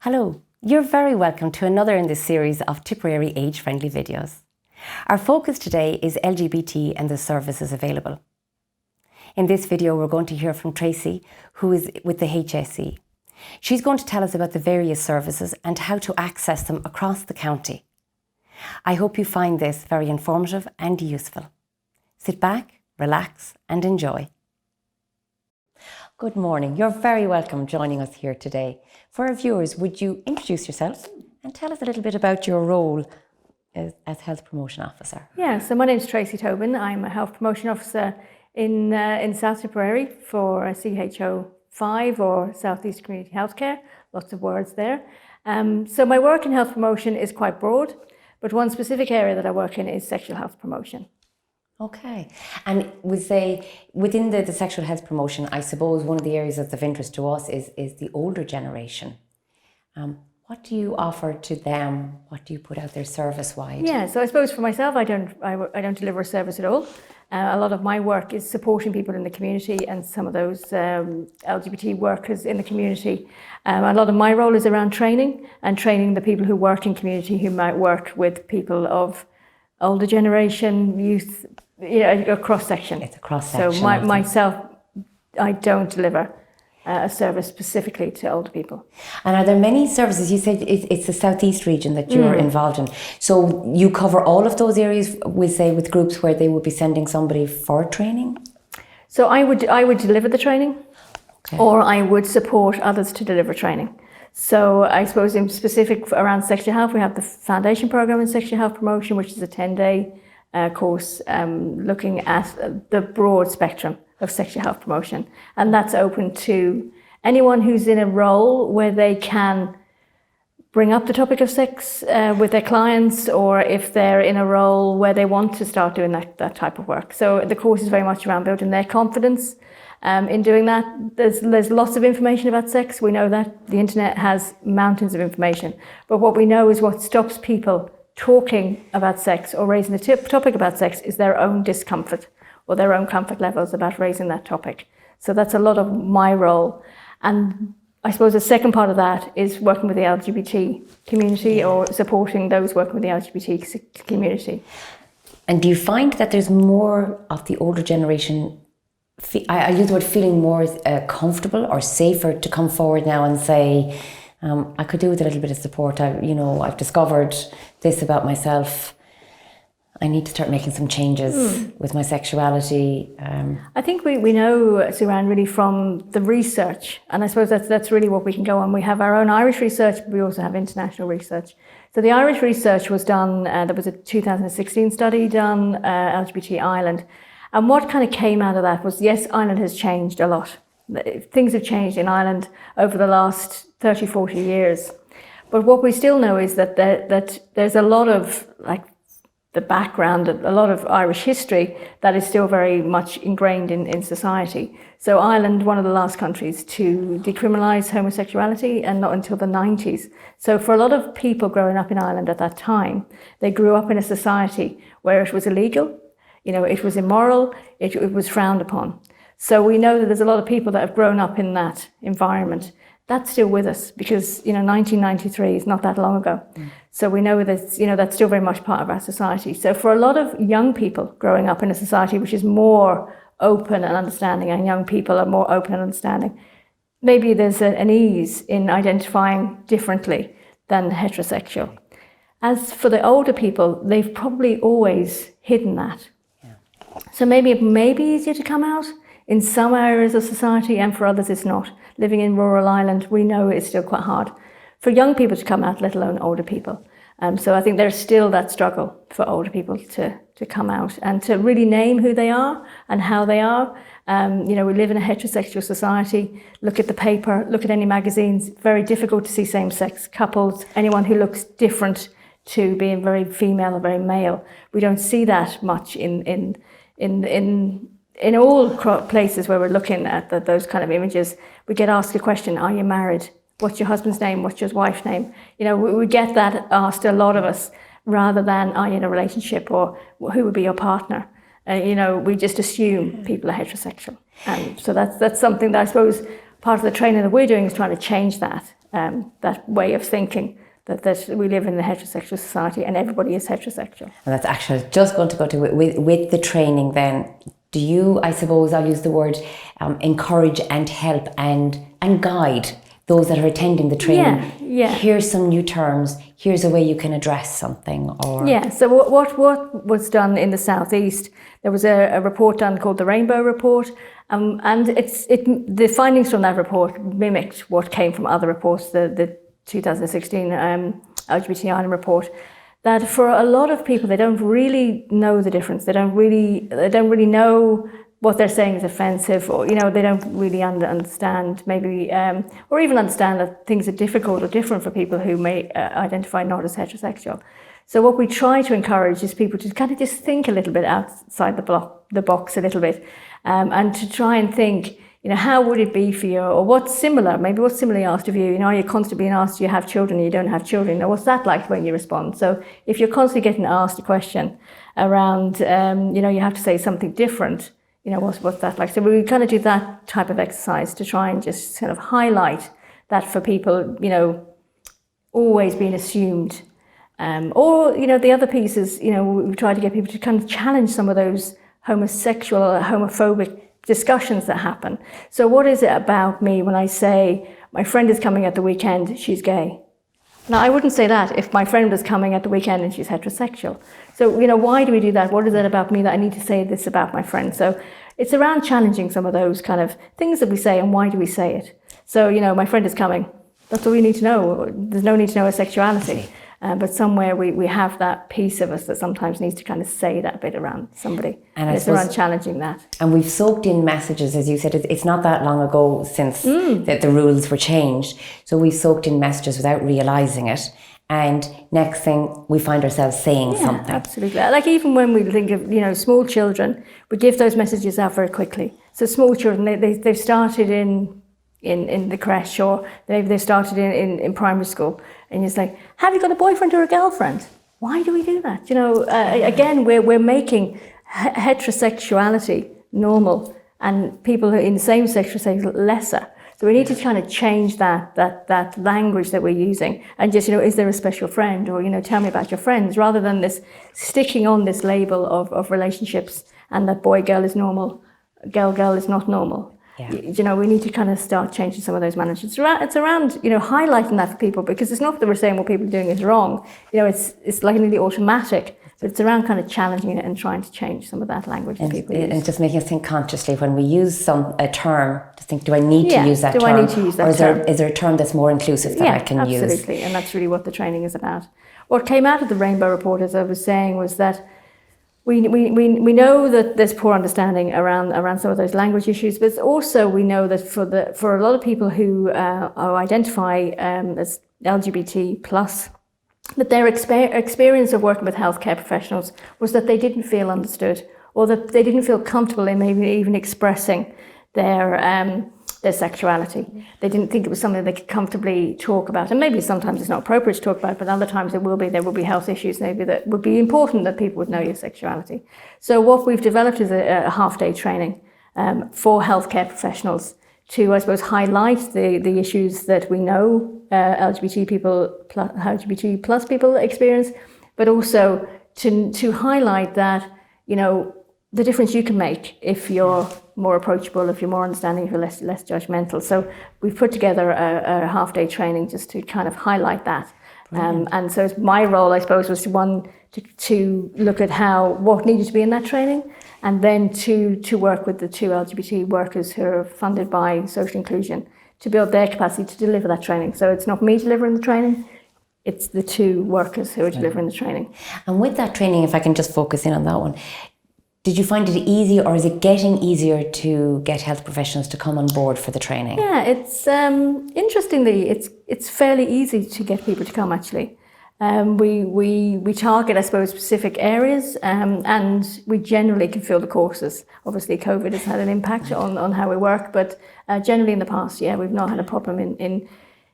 Hello, you're very welcome to another in this series of Tipperary age-friendly videos. Our focus today is LGBT and the services available. In this video, we're going to hear from Tracy, who is with the HSE. She's going to tell us about the various services and how to access them across the county. I hope you find this very informative and useful. Sit back, relax and enjoy. Good morning. You're very welcome joining us here today. For our viewers, would you introduce yourself and tell us a little bit about your role as Health Promotion Officer? Yeah, so my name is Tracy Tobin. I'm a Health Promotion Officer in South Tipperary for CHO 5 or South East Community Healthcare. Lots of words there. So my work in health promotion is quite broad, but one specific area that I work in is sexual health promotion. Okay. And we say within the sexual health promotion, I suppose one of the areas that's of interest to us is the older generation. What do you offer to them? What do you put out there service-wise? Yeah, so I suppose for myself, I don't deliver a service at all. A lot of my work is supporting people in the community and some of those LGBT workers in the community. A lot of my role is around training and training the people who work in community who might work with people of older generation, youth, a cross-section. It's a cross-section. So myself, I don't deliver a service specifically to older people. And are there many services? You said it's the southeast region that you're involved in. So you cover all of those areas with groups where they would be sending somebody for training? So I would deliver the training, okay, or I would support others to deliver training. So I suppose in specific around sexual health, we have the foundation program in sexual health promotion, which is a 10-day course looking at the broad spectrum of sexual health promotion. And that's open to anyone who's in a role where they can bring up the topic of sex with their clients, or if they're in a role where they want to start doing that type of work. So the course is very much around building their confidence. In doing that, there's lots of information about sex. We know that the internet has mountains of information. But what we know is what stops people talking about sex or raising the topic about sex is their own discomfort or their own comfort levels about raising that topic. So that's a lot of my role. And I suppose the second part of that is working with the LGBT community or supporting those working with the LGBT community. And do you find that there's more of the older generation, I use the word feeling more comfortable or safer to come forward now and say, I could do with a little bit of support. I've discovered this about myself. I need to start making some changes with my sexuality. I think we know, Suran, really from the research, and I suppose that's really what we can go on. We have our own Irish research, but we also have international research. So the Irish research was done, there was a 2016 study done, LGBT Ireland. And what kind of came out of that was, yes, Ireland has changed a lot. Things have changed in Ireland over the last 30, 40 years. But what we still know is that there's a lot of the background, a lot of Irish history that is still very much ingrained in society. So Ireland, one of the last countries to decriminalise homosexuality, and not until the 90s. So for a lot of people growing up in Ireland at that time, they grew up in a society where it was illegal, it was immoral, it was frowned upon. So we know that there's a lot of people that have grown up in that environment. That's still with us because, 1993 is not that long ago. So we know that, that's still very much part of our society. So for a lot of young people growing up in a society which is more open and understanding, and young people are more open and understanding, maybe there's an ease in identifying differently than heterosexual. As for the older people, they've probably always hidden that. So maybe it may be easier to come out in some areas of society, and for others it's not. Living in rural Ireland, we know it's still quite hard for young people to come out, let alone older people. So I think there's still that struggle for older people to come out and to really name who they are and how they are. We live in a heterosexual society. Look at the paper, look at any magazines. Very difficult to see same-sex couples, anyone who looks different to being very female or very male. We don't see that much in all places where we're looking at those kind of images. We get asked a question, are you married? What's your husband's name? What's your wife's name? We get that asked a lot of us, rather than are you in a relationship or who would be your partner? We just assume people are heterosexual. And so that's something that I suppose part of the training that we're doing is trying to change that that way of thinking that we live in a heterosexual society and everybody is heterosexual. And that's actually just going to go to with the training then. Do you, I suppose I'll use the word, encourage and help and guide those that are attending the training? Yeah. Here's some new terms. Here's a way you can address something. Or yeah. So what was done in the Southeast? There was a report done called the Rainbow Report, and the findings from that report mimicked what came from other reports. The 2016 LGBT Ireland report. That for a lot of people, they don't really know the difference. They don't really know what they're saying is offensive, or they don't really understand maybe, or even understand that things are difficult or different for people who may identify not as heterosexual. So what we try to encourage is people to kind of just think a little bit outside the box a little bit, and to try and think, how would it be for you, or what's similarly asked of you. Are you constantly being asked, do you have children, and you don't have children? Or what's that like when you respond? So if you're constantly getting asked a question around, you have to say something different, what's that like? So we kind of do that type of exercise to try and just kind of highlight that for people, always being assumed. Or, the other piece is, we try to get people to kind of challenge some of those homosexual or homophobic discussions that happen. So what is it about me when I say, my friend is coming at the weekend, she's gay? Now, I wouldn't say that if my friend was coming at the weekend and she's heterosexual. So, why do we do that? What is it about me that I need to say this about my friend? So it's around challenging some of those kind of things that we say, and why do we say it? So, my friend is coming. That's all we need to know. There's no need to know her sexuality. But somewhere we have that piece of us that sometimes needs to kind of say that bit around somebody. And it's around challenging that. And we've soaked in messages, as you said, it's not that long ago since the rules were changed. So we've soaked in messages without realising it. And next thing, we find ourselves saying something. Absolutely. Like even when we think of, small children, we give those messages out very quickly. So small children, they've started in the creche, or maybe they started in primary school, and it's like, have you got a boyfriend or a girlfriend? Why do we do that? Again, we're making heterosexuality normal, and people in the same sex lesser. So we need to kind of change that language that we're using, and just, is there a special friend, or, tell me about your friends, rather than this sticking on this label of relationships, and that boy-girl is normal, girl is not normal. Yeah. We need to kind of start changing some of those messages. It's around, highlighting that for people, because it's not that we're saying what people are doing is wrong. It's like nearly automatic, but it's around kind of challenging it and trying to change some of that language that people use. And just making us think consciously when we use a term, to think, do I need to use that term? Do I need to use that term? Or is there a term that's more inclusive that I can use? Yeah, absolutely. And that's really what the training is about. What came out of the Rainbow Report, as I was saying, was that we know that there's poor understanding around some of those language issues, but also we know that for a lot of people who identify as LGBT plus, that their experience of working with healthcare professionals was that they didn't feel understood, or that they didn't feel comfortable in maybe even expressing their sexuality. They didn't think it was something they could comfortably talk about, and maybe sometimes it's not appropriate to talk about, but other times there will be health issues maybe that would be important that people would know your sexuality. So what we've developed is a half-day training for healthcare professionals to, I suppose, highlight the issues that we know LGBT plus people experience, but also to highlight that, the difference you can make if you're more approachable, if you're more understanding, if you're less judgmental. So we've put together a half-day training just to kind of highlight that. And so my role, I suppose, was to look at what needed to be in that training, and then to work with the two LGBT workers who are funded by social inclusion to build their capacity to deliver that training. So it's not me delivering the training, it's the two workers who are delivering the training. And with that training, if I can just focus in on that one, did you find it easy, or is it getting easier to get health professionals to come on board for the training? Yeah, it's interestingly, it's fairly easy to get people to come actually. We target, I suppose, specific areas, and we generally can fill the courses. Obviously, COVID has had an impact on how we work, but generally in the past, we've not had a problem in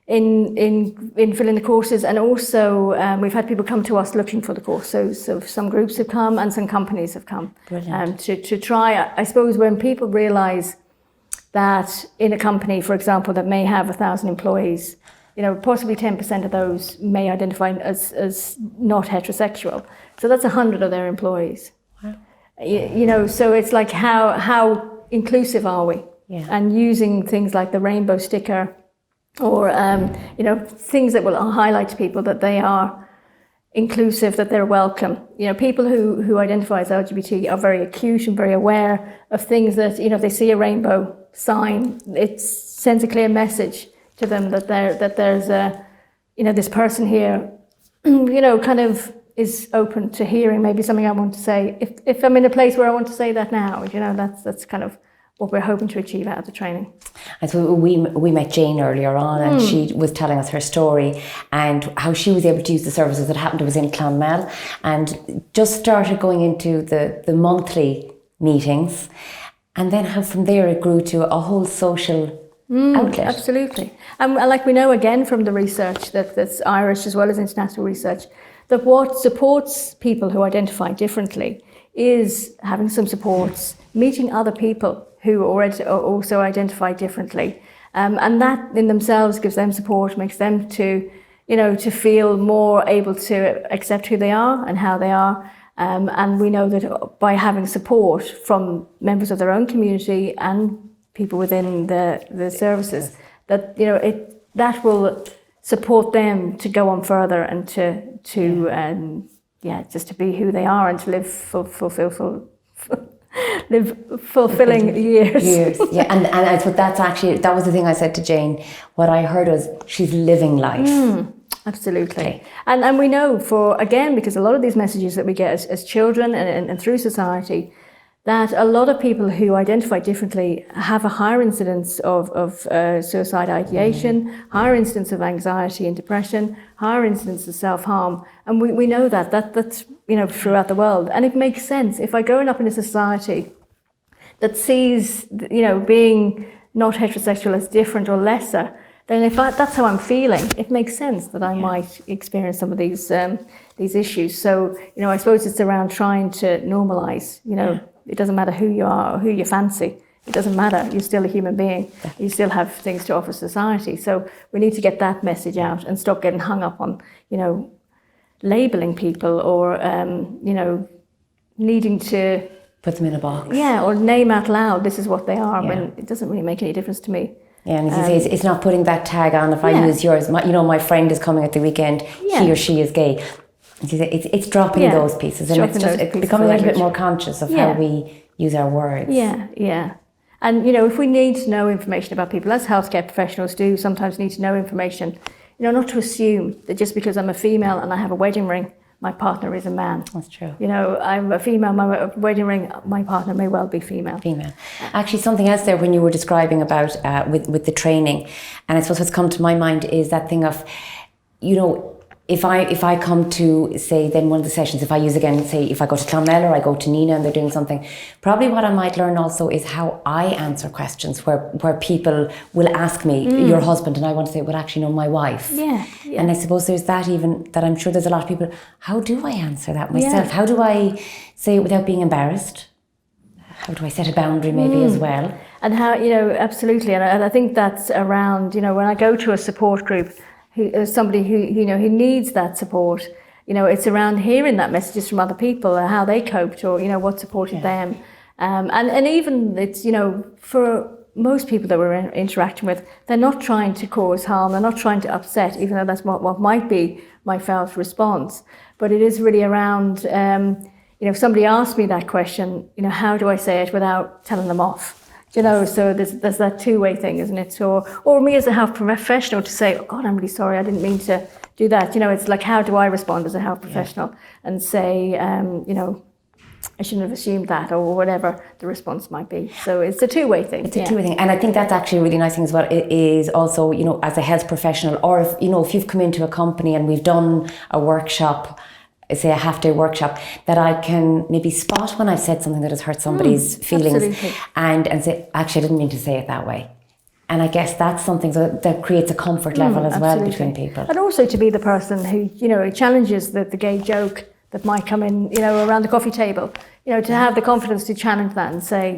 filling the courses, and also we've had people come to us looking for the course. So some groups have come and some companies have come to try. I suppose when people realise that in a company, for example, that may have 1,000 employees, possibly 10% of those may identify as not heterosexual. So that's 100 of their employees. Wow. So it's like how inclusive are we? Yeah. And using things like the rainbow sticker or, things that will highlight to people that they are inclusive, that they're welcome. People who identify as LGBT are very acute and very aware of things that, if they see a rainbow sign, it sends a clear message to them that there's this person here, kind of is open to hearing maybe something I want to say. If I'm in a place where I want to say that now, that's kind of what we're hoping to achieve out of the training. And so we met Jane earlier on, and she was telling us her story and how she was able to use the services that happened. It was in Clonmel, and just started going into the monthly meetings, and then how from there it grew to a whole social outlet. Absolutely. And like we know again from the research that's Irish as well as international research, that what supports people who identify differently is having some supports, meeting other people who already also identify differently. And that in themselves gives them support, makes them to feel more able to accept who they are and how they are. And we know that by having support from members of their own community and people within the services, that that will support them to go on further and just to be who they are and to live fulfilling years. Yeah, and I thought that was the thing I said to Jane. What I heard was she's living life. Absolutely. Okay. And we know because a lot of these messages that we get as children and through society, that a lot of people who identify differently have a higher incidence of suicide ideation, higher incidence of anxiety and depression, higher incidence of self-harm. And we know that's throughout the world. And it makes sense. If I'm growing up in a society that sees, being not heterosexual as different or lesser, then if that's how I'm feeling, it makes sense that I might experience some of these issues. So, I suppose it's around trying to normalize, It doesn't matter who you are or who you fancy. It doesn't matter. You're still a human being. You still have things to offer society. So we need to get that message out and stop getting hung up on, labeling people or, needing to put them in a box. Yeah, or name out loud, this is what they are, when it doesn't really make any difference to me. Yeah, and as you say, it's not putting that tag on. If I use yours, my friend is coming at the weekend, he or she is gay. It's dropping those pieces, and it's becoming a little bit more conscious of how we use our words. Yeah. And, if we need to know information about people, as healthcare professionals do sometimes need to know information, not to assume that just because I'm a female and I have a wedding ring, my partner is a man. That's true. I'm a female, my wedding ring, my partner may well be female. Actually, something else there when you were describing about with the training, and I suppose what's come to my mind is that thing of, if I come to, say, then one of the sessions, if I use again, say, if I go to Clonmel or I go to Nina and they're doing something, probably what I might learn also is how I answer questions where people will ask me, your husband, and I want to say, well, actually, no, my wife. Yeah. And I suppose there's that even, that I'm sure there's a lot of people, how do I answer that myself? How do I say it without being embarrassed? How do I set a boundary maybe as well? And how, absolutely. And I think that's around, when I go to a support group, somebody who needs that support, it's around hearing that messages from other people, how they coped or, what supported them. And even it's, for most people that we're interacting with, they're not trying to cause harm, they're not trying to upset, even though that's what might be my felt response. But it is really around, if somebody asks me that question, how do I say it without telling them off? So there's that two-way thing, isn't it? Or me as a health professional to say, oh God, I'm really sorry, I didn't mean to do that. It's like, how do I respond as a health professional and say, I shouldn't have assumed that, or whatever the response might be. So it's a two-way thing. It's a two-way thing. And I think that's actually a really nice thing as well. It is also, as a health professional, or if you've come into a company and we've done a workshop, say a half-day workshop, that I can maybe spot when I've said something that has hurt somebody's feelings and say, actually, I didn't mean to say it that way. And I guess that's something that creates a comfort level as well between people. And also to be the person who, challenges the gay joke that might come in, around the coffee table, to have the confidence to challenge that and say,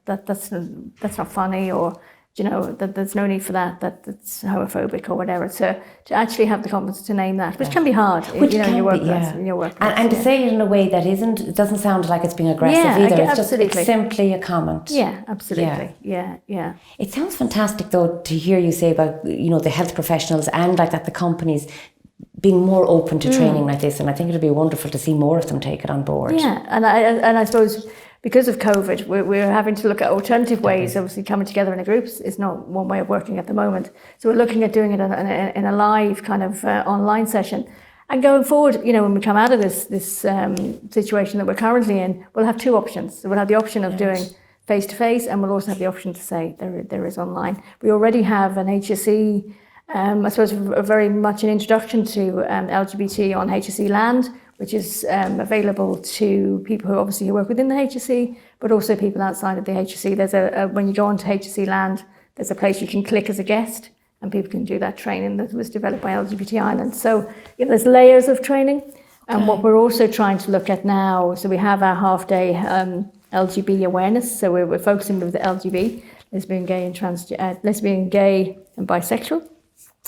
that's not funny, or you know, that there's no need for that's homophobic or whatever, to actually have the confidence to name that, which can be hard, Which you know, can in your be, workplace. In your workplace, and to say it in a way that it doesn't sound like it's being aggressive either. It's just it's simply a comment. Yeah, absolutely. Yeah. It sounds fantastic though to hear you say about, you know, the health professionals and like that the companies being more open to training like this, and I think it'll be wonderful to see more of them take it on board. Yeah, and I suppose because of COVID, we're having to look at alternative ways. Obviously, coming together in a group is not one way of working at the moment. So we're looking at doing it in a live kind of online session. And going forward, you know, when we come out of this situation that we're currently in, we'll have two options. So we'll have the option of doing face-to-face, and we'll also have the option to say there is online. We already have an HSE, I suppose, very much an introduction to LGBT on HSE land, which is available to people who work within the HSE, but also people outside of the HSE. There's when you go onto HSE land, there's a place you can click as a guest, and people can do that training that was developed by LGBT Ireland. So you know, there's layers of training. And what we're also trying to look at now, so we have our half-day LGBT awareness. So we're focusing with the LGBT, lesbian, gay, and bisexual.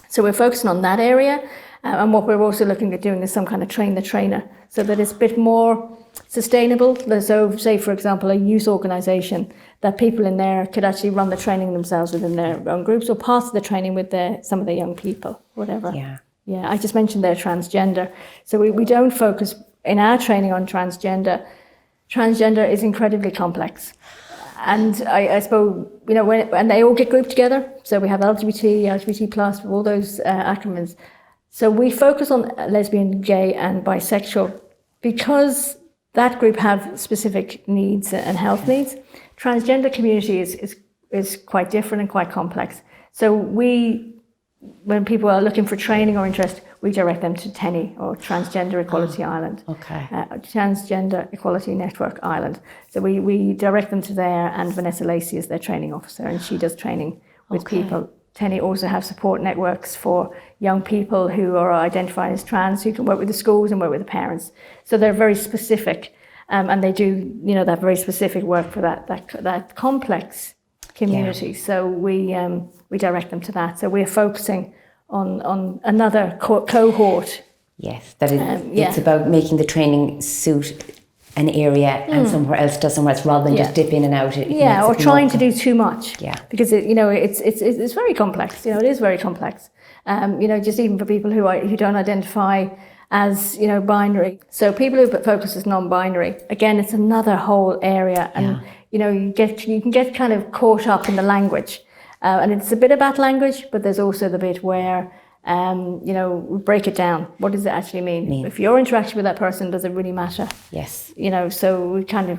So we're focusing on that area. And what we're also looking at doing is some kind of train the trainer, so that it's a bit more sustainable. So say, for example, a youth organisation, that people in there could actually run the training themselves within their own groups, or part of the training with some of the young people, whatever. Yeah, I just mentioned there transgender. So we don't focus in our training on transgender. Transgender is incredibly complex. And I suppose, you know, when they all get grouped together, so we have LGBT+, all those acronyms. So we focus on lesbian, gay and bisexual because that group have specific needs and health needs. Transgender community is quite different and quite complex. So when people are looking for training or interest, we direct them to TENI, or Transgender Equality Ireland. Transgender Equality Network Ireland. So we direct them to there, and Vanessa Lacey is their training officer, and she does training with people. TENI also have support networks for young people who are identified as trans, who can work with the schools and work with the parents. So they're very specific, and they do, you know, that very specific work for that complex community. So we direct them to that. So we're focusing on another cohort. Yes, that is. It's about making the training suit an area and somewhere else does somewhere else, rather than just dip in and out. Or trying to do too much. Yeah, because it's very complex. You know, it is very complex. You know, just even for people who don't identify as, you know, binary. So people who focus as non-binary, again, it's another whole area, and you know, you can get kind of caught up in the language, and it's a bit about language, but there's also the bit where you know, break it down. What does it actually mean? If you're interacting with that person, does it really matter? Yes. You know, so we kind of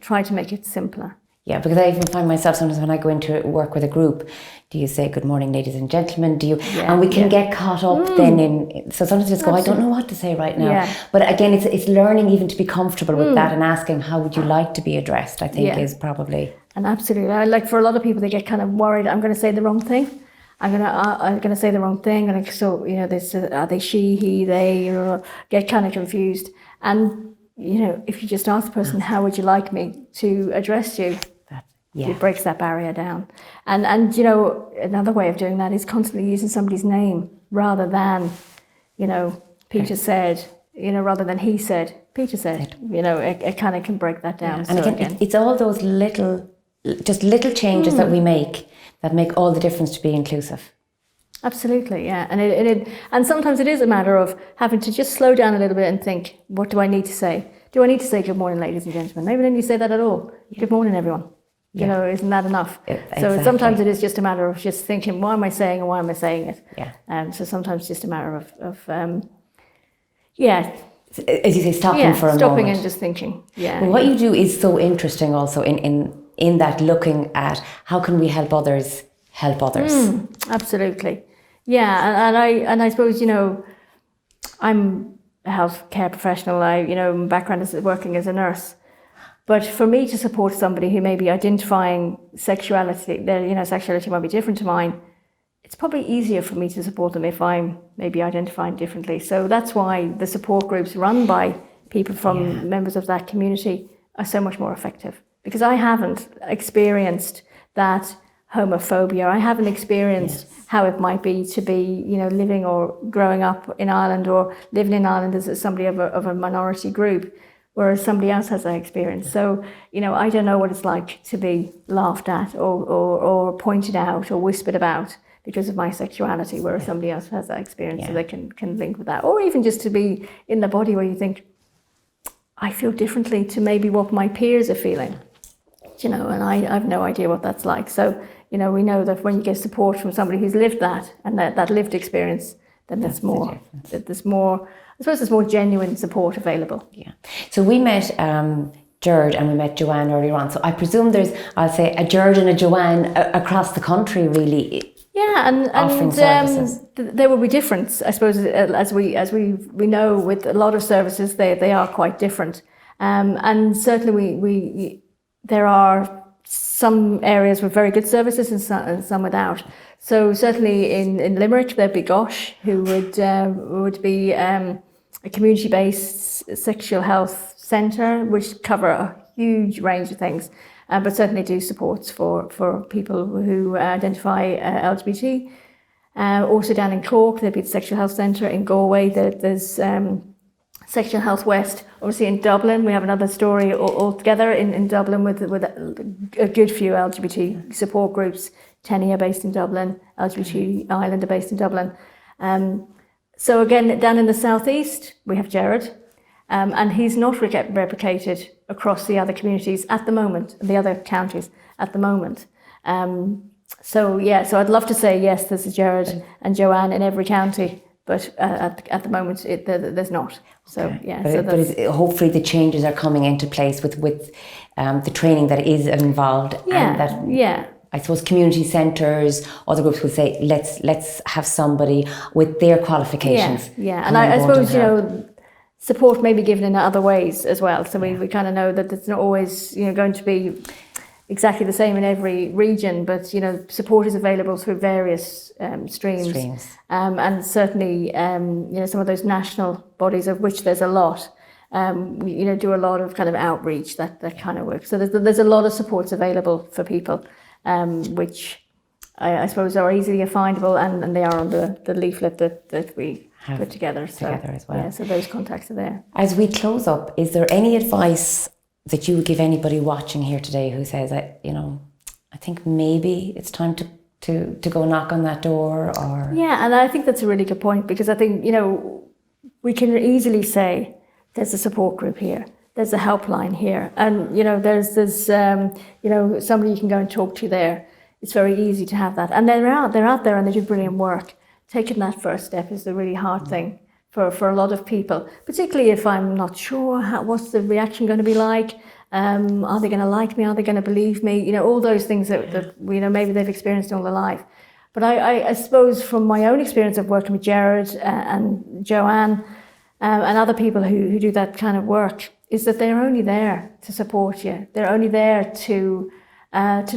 try to make it simpler. Yeah, because I even find myself sometimes when I go into work with a group, do you say good morning, ladies and gentlemen? Do you? And we can get caught up then in. So sometimes just go, I don't know what to say right now. But again, it's learning even to be comfortable with that, and asking how would you like to be addressed, I think is probably. And absolutely, like for a lot of people, they get kind of worried. I'm going to say the wrong thing. I'm gonna say the wrong thing, and so, you know, this are they she, he, they, you know, get kind of confused. And you know, if you just ask the person, how would you like me to address you? It breaks that barrier down. And you know, another way of doing that is constantly using somebody's name rather than, you know, Peter said, you know, rather than he said, Peter said. You know, it kind of can break that down. And again, it's all those little changes that we make that make all the difference to be inclusive. Absolutely, yeah. And sometimes it is a matter of having to just slow down a little bit and think, what do I need to say? Do I need to say good morning, ladies and gentlemen? Maybe I don't need to say that at all. Good morning, everyone. You know, isn't that enough? So sometimes it is just a matter of just thinking, why am I saying and why am I saying it? So sometimes it's just a matter of as you say, stopping for a moment. Stopping and just thinking. Well, what you do is so interesting also in that, looking at how can we help others help others. Absolutely. Yeah, and I suppose, you know, I'm a healthcare professional. My background is working as a nurse. But for me to support somebody who may be identifying sexuality, their sexuality might be different to mine, it's probably easier for me to support them if I'm maybe identifying differently. So that's why the support groups run by people from members of that community are so much more effective. Because I haven't experienced that homophobia. I haven't experienced how it might be to be, you know, living or growing up in Ireland or living in Ireland as somebody of a minority group, whereas somebody else has that experience. So, you know, I don't know what it's like to be laughed at or pointed out or whispered about because of my sexuality, whereas somebody else has that experience, so they can link with that. Or even just to be in the body where you think, I feel differently to maybe what my peers are feeling, you know, and I have no idea what that's like. So, you know, we know that when you get support from somebody who's lived that and that lived experience, then there's more, I suppose there's more genuine support available. Yeah. So we met Gerard and we met Joanne earlier on. So I presume there's, I'll say, a Gerard and a Joanne across the country, really. Yeah, and there will be difference, I suppose, as we know with a lot of services, they are quite different, and certainly there are some areas with very good services and some without. So certainly in Limerick there'd be Gosh, who would be a community-based sexual health centre which cover a huge range of things. But certainly do supports for people who identify LGBT. Also down in Cork, there'd be the Sexual Health Centre. In Galway, there's Sexual Health West. Obviously in Dublin, we have another story altogether in Dublin with a good few LGBT support groups. Tenia based in Dublin, LGBT Ireland are based in Dublin. So again, down in the southeast, we have Gerard. And he's not replicated across the other communities at the moment, the other counties at the moment. So I'd love to say yes, there's a Gerard and Joanne in every county, but at the moment there's not. So but hopefully the changes are coming into place with the training that is involved. I suppose community centres, other groups would say let's have somebody with their qualifications. And I suppose, you know, support may be given in other ways as well. So we kind of know that it's not always, you know, going to be exactly the same in every region, but, you know, support is available through various streams. And certainly, you know, some of those national bodies, of which there's a lot, you know, do a lot of kind of outreach that kind of works. So there's a lot of supports available for people, which I suppose are easily findable, and they are on the leaflet that we put together. Together as well. Yeah, so those contacts are there. As we close up, is there any advice that you would give anybody watching here today who says, you know, I think maybe it's time to go knock on that door? Or yeah, and I think that's a really good point, because I think, you know, we can easily say there's a support group here, there's a helpline here, and, you know, there's you know, somebody you can go and talk to there. It's very easy to have that, and they're out there and they do brilliant work. Taking that first step is the really hard thing for a lot of people, particularly if I'm not sure what's the reaction going to be like. Are they going to like me? Are they going to believe me? You know, all those things that you know, maybe they've experienced all their life. But I suppose from my own experience of working with Gerard and Joanne and other people who do that kind of work, is that they're only there to support you. They're only there to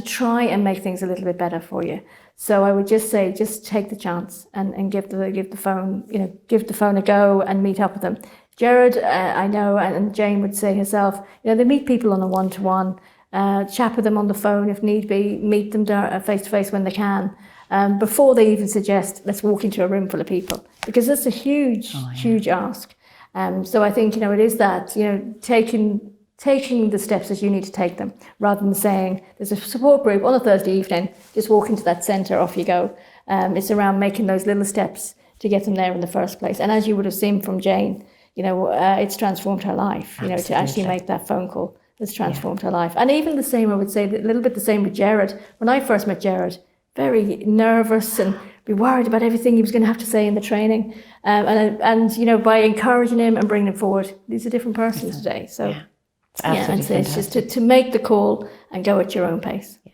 try and make things a little bit better for you. So I would just say, just take the chance and give the phone a go and meet up with them. Gerard, I know, and Jane would say herself, you know, they meet people on a one-to-one, chat with them on the phone if need be, meet them face-to-face when they can, before they even suggest, let's walk into a room full of people, because that's a huge ask. So I think, you know, it is that, you know, taking the steps as you need to take them, rather than saying there's a support group on a Thursday evening, just walk into that centre, off you go. It's around making those little steps to get them there in the first place. And as you would have seen from Jane, you know, it's transformed her life. You know, to actually make that phone call has transformed her life. And even the same, I would say, a little bit the same with Gerard. When I first met Gerard, very nervous and be worried about everything he was going to have to say in the training. And you know, by encouraging him and bringing him forward, he's a different person today. So. And so it's just to make the call and go at your own pace. Yeah,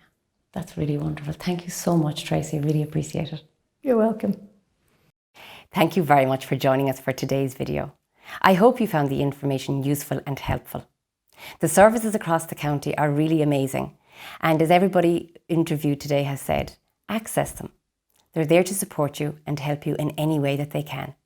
that's really wonderful. Thank you so much, Tracy. I really appreciate it. You're welcome. Thank you very much for joining us for today's video. I hope you found the information useful and helpful. The services across the county are really amazing, and as everybody interviewed today has said, access them. They're there to support you and help you in any way that they can.